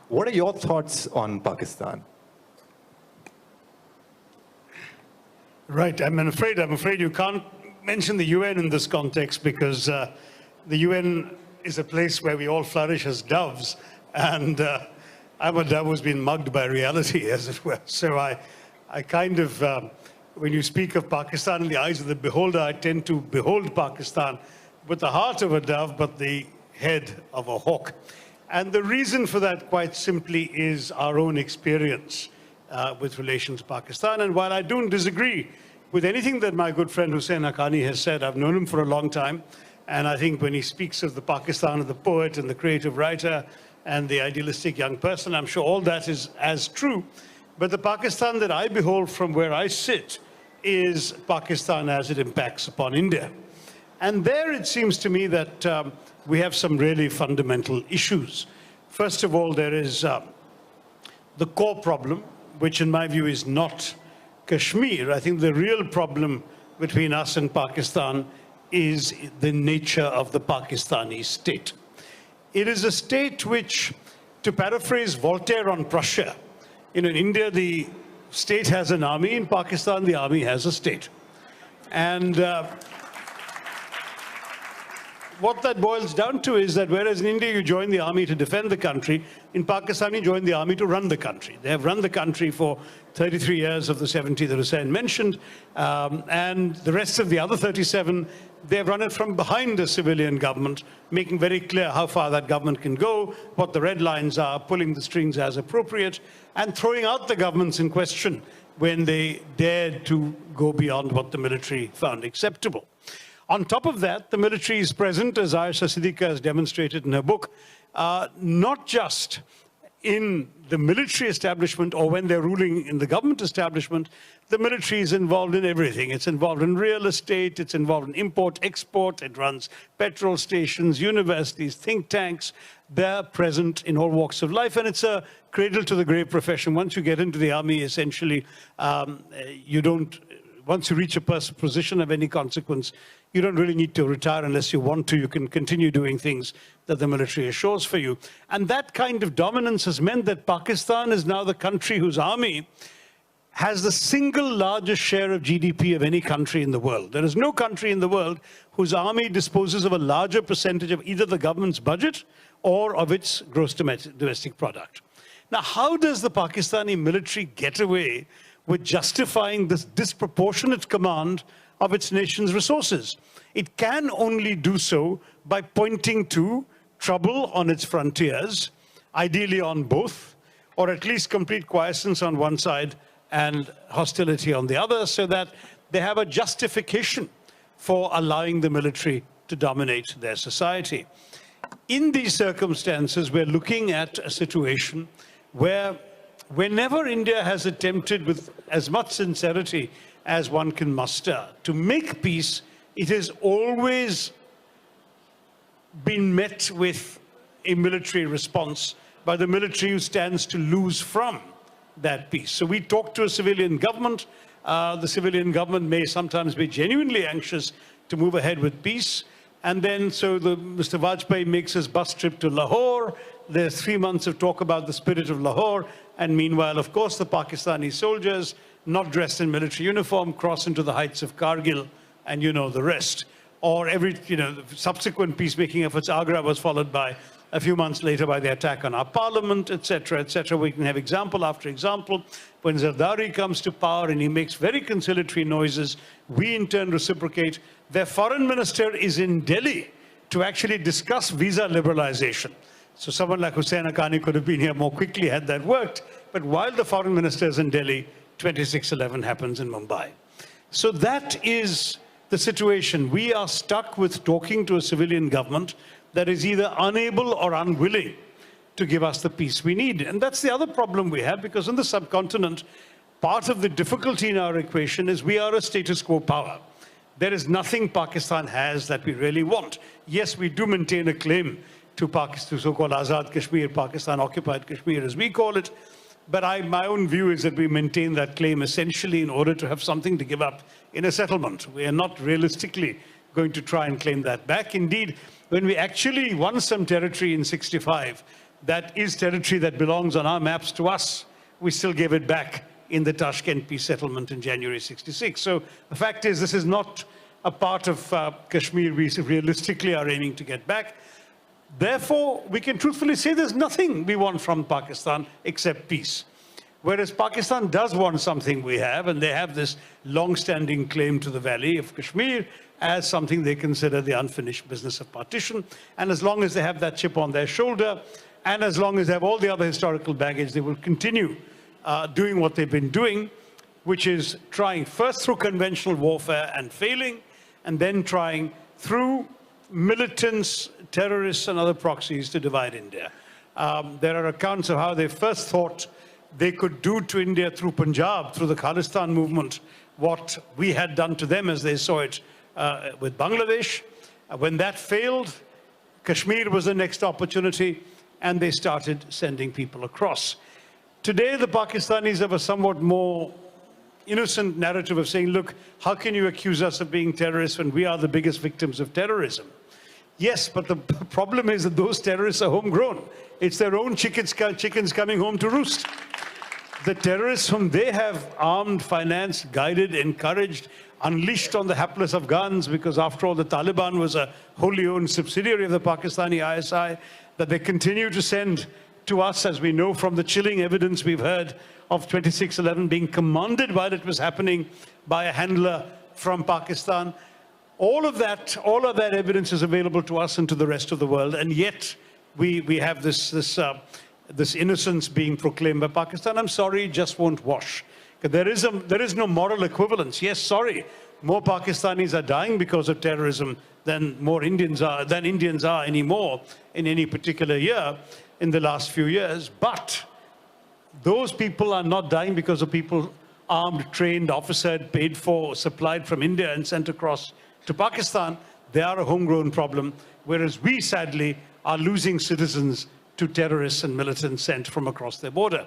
What are your thoughts on Pakistan? Right. I'm afraid you can't mention the UN in this context because the UN is a place where we all flourish as doves, and I'm a dove who's been mugged by reality, as it were. So I kind of, when you speak of Pakistan in the eyes of the beholder, I tend to behold Pakistan with the heart of a dove, but the head of a hawk. And the reason for that, quite simply, is our own experience with relation to Pakistan. And while I don't disagree with anything that my good friend Hussain Haqqani has said, I've known him for a long time. And I think when he speaks of the Pakistan of the poet and the creative writer and the idealistic young person, I'm sure all that is as true. But the Pakistan that I behold from where I sit is Pakistan as it impacts upon India. And there it seems to me that we have some really fundamental issues. First of all, there is the core problem, which in my view is not Kashmir. I think the real problem between us and Pakistan is the nature of the Pakistani state. It is a state which, to paraphrase Voltaire on Prussia, in India the state has an army, in Pakistan the army has a state. And what that boils down to is that whereas in India you join the army to defend the country, in Pakistan you join the army to run the country. They have run the country for 33 years of the 70 that Hussain mentioned, and the rest of the other 37, they have run it from behind a civilian government, making very clear how far that government can go, what the red lines are, pulling the strings as appropriate, and throwing out the governments in question when they dared to go beyond what the military found acceptable. On top of that, the military is present, as Ayesha Siddiqa has demonstrated in her book, not just in the military establishment or when they're ruling in the government establishment. The military is involved in everything. It's involved in real estate, it's involved in import, export, it runs petrol stations, universities, think tanks. They're present in all walks of life, and it's a cradle to the grave profession. Once you get into the army, essentially, once you reach a position of any consequence, you don't really need to retire unless you want to. You can continue doing things that the military assures for you. And that kind of dominance has meant that Pakistan is now the country whose army has the single largest share of GDP of any country in the world. There is no country in the world whose army disposes of a larger percentage of either the government's budget or of its gross domestic product. Now, how does the Pakistani military get away with justifying this disproportionate command of its nation's resources? It can only do so by pointing to trouble on its frontiers, ideally on both, or at least complete quiescence on one side and hostility on the other, so that they have a justification for allowing the military to dominate their society. In these circumstances, we're looking at a situation where whenever India has attempted with as much sincerity as one can muster to make peace, it has always been met with a military response by the military who stands to lose from that peace. So we talk to a civilian government. The civilian government may sometimes be genuinely anxious to move ahead with peace. And then so Mr. Vajpayee makes his bus trip to Lahore. There's 3 months of talk about the spirit of Lahore. And meanwhile, of course, the Pakistani soldiers, not dressed in military uniform, cross into the heights of Kargil, and you know the rest. Or the subsequent peacemaking efforts, Agra was followed by, a few months later, by the attack on our parliament, etc., etc. We can have example after example. When Zardari comes to power and he makes very conciliatory noises, we in turn reciprocate. Their foreign minister is in Delhi to actually discuss visa liberalization. So someone like Hussain Haqqani could have been here more quickly had that worked. But while the foreign minister is in Delhi, 26/11 happens in Mumbai. So that is the situation. We are stuck with talking to a civilian government that is either unable or unwilling to give us the peace we need. And that's the other problem we have, because in the subcontinent, part of the difficulty in our equation is we are a status quo power. There is nothing Pakistan has that we really want. Yes, we do maintain a claim to Pakistan, so-called Azad Kashmir, Pakistan occupied Kashmir as we call it. But my own view is that we maintain that claim essentially in order to have something to give up in a settlement. We are not realistically going to try and claim that back. Indeed, when we actually won some territory in '65, that is territory that belongs on our maps to us. We still gave it back in the Tashkent peace settlement in January '66. So the fact is, this is not a part of Kashmir we realistically are aiming to get back. Therefore, we can truthfully say there's nothing we want from Pakistan except peace. Whereas Pakistan does want something we have, and they have this long-standing claim to the Valley of Kashmir as something they consider the unfinished business of partition. And as long as they have that chip on their shoulder, and as long as they have all the other historical baggage, they will continue doing what they've been doing, which is trying first through conventional warfare and failing, and then trying through militants, terrorists, and other proxies to divide India. There are accounts of how they first thought they could do to India through Punjab, through the Khalistan movement, what we had done to them as they saw it with Bangladesh. When that failed, Kashmir was the next opportunity, and they started sending people across. Today, the Pakistanis have a somewhat more innocent narrative of saying, look, how can you accuse us of being terrorists when we are the biggest victims of terrorism? Yes, but the problem is that those terrorists are homegrown. It's their own chickens coming home to roost. The terrorists whom they have armed, financed, guided, encouraged, unleashed on the hapless Afghans, because after all, the Taliban was a wholly owned subsidiary of the Pakistani ISI, that they continue to send to us, as we know from the chilling evidence we've heard of 26/11 being commanded while it was happening by a handler from Pakistan. All of that evidence is available to us and to the rest of the world, and yet we have this innocence being proclaimed by Pakistan. I'm sorry, it just won't wash. There is no moral equivalence. Yes, sorry, more Pakistanis are dying because of terrorism than Indians are anymore in any particular year in the last few years. But those people are not dying because of people armed, trained, officered, paid for, supplied from India and sent across to Pakistan. They are a homegrown problem, whereas we sadly are losing citizens to terrorists and militants sent from across their border.